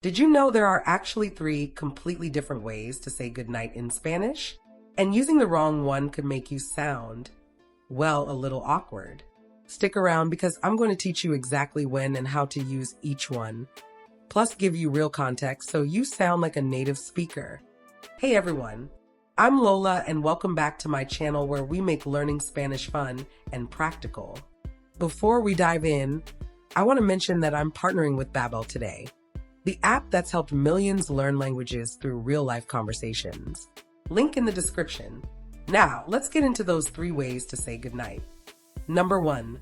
Did you know there are actually three completely different ways to say goodnight in Spanish? And using the wrong one could make you sound, well, a little awkward. Stick around because I'm going to teach you exactly when and how to use each one, plus give you real context so you sound like a native speaker. Hey everyone, I'm Lola and welcome back to my channel where we make learning Spanish fun and practical. Before we dive in, I want to mention that I'm partnering with Babbel today, the app that's helped millions learn languages through real-life conversations. Link in the description. Now, let's get into those three ways to say goodnight. Number 1.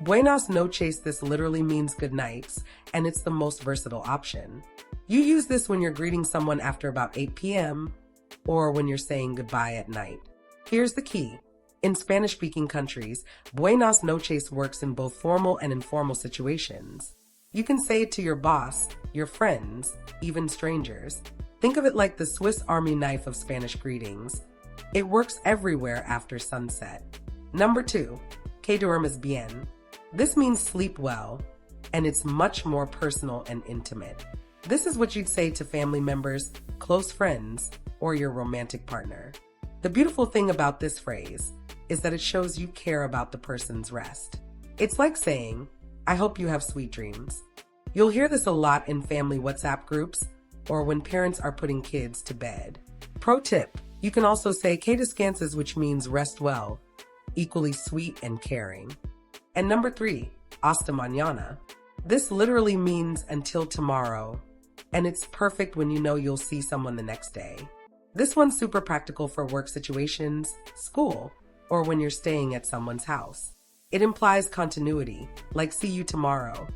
Buenas noches. This literally means good nights, and it's the most versatile option. You use this when you're greeting someone after about 8 p.m. or when you're saying goodbye at night. Here's the key. In Spanish-speaking countries, buenas noches works in both formal and informal situations. You can say it to your boss, your friends, even strangers. Think of it like the Swiss Army knife of Spanish greetings. It works everywhere after sunset. Number 2. Que duermas bien. This means sleep well, and it's much more personal and intimate. This is what you'd say to family members, close friends, or your romantic partner. The beautiful thing about this phrase is that it shows you care about the person's rest. It's like saying, I hope you have sweet dreams. You'll hear this a lot in family WhatsApp groups or when parents are putting kids to bed. Pro tip, you can also say que descanses, which means rest well, equally sweet and caring. And number 3, hasta mañana. This literally means until tomorrow, and it's perfect when you know you'll see someone the next day. This one's super practical for work situations, school, or when you're staying at someone's house. It implies continuity, like see you tomorrow.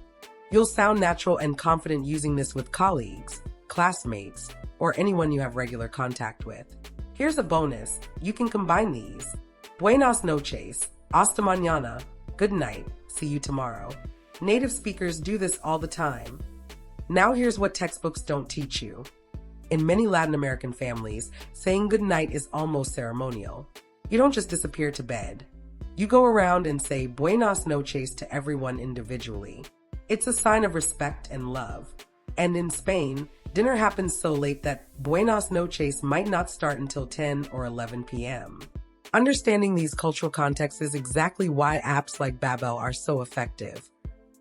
You'll sound natural and confident using this with colleagues, classmates, or anyone you have regular contact with. Here's a bonus. You can combine these. Buenas noches, hasta mañana, good night, see you tomorrow. Native speakers do this all the time. Now here's what textbooks don't teach you. In many Latin American families, saying good night is almost ceremonial. You don't just disappear to bed. You go around and say buenas noches to everyone individually. It's a sign of respect and love. And in Spain, dinner happens so late that buenas noches might not start until 10 or 11 p.m. Understanding these cultural contexts is exactly why apps like Babbel are so effective.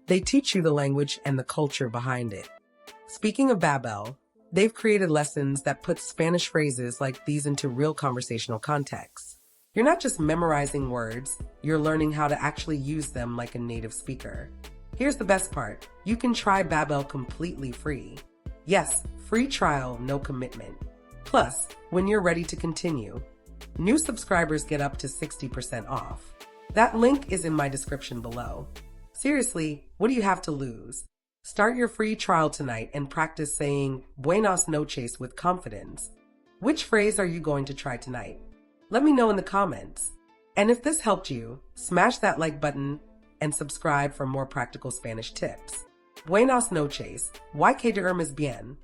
They teach you the language and the culture behind it. Speaking of Babbel, they've created lessons that put Spanish phrases like these into real conversational contexts. You're not just memorizing words, you're learning how to actually use them like a native speaker. Here's the best part. You can try Babbel completely free. Yes, free trial, no commitment. Plus, when you're ready to continue, new subscribers get up to 60% off. That link is in my description below. Seriously, what do you have to lose? Start your free trial tonight and practice saying buenas noches with confidence. Which phrase are you going to try tonight? Let me know in the comments. And if this helped you, smash that like button and subscribe for more practical Spanish tips. Buenas noches, que duermas bien.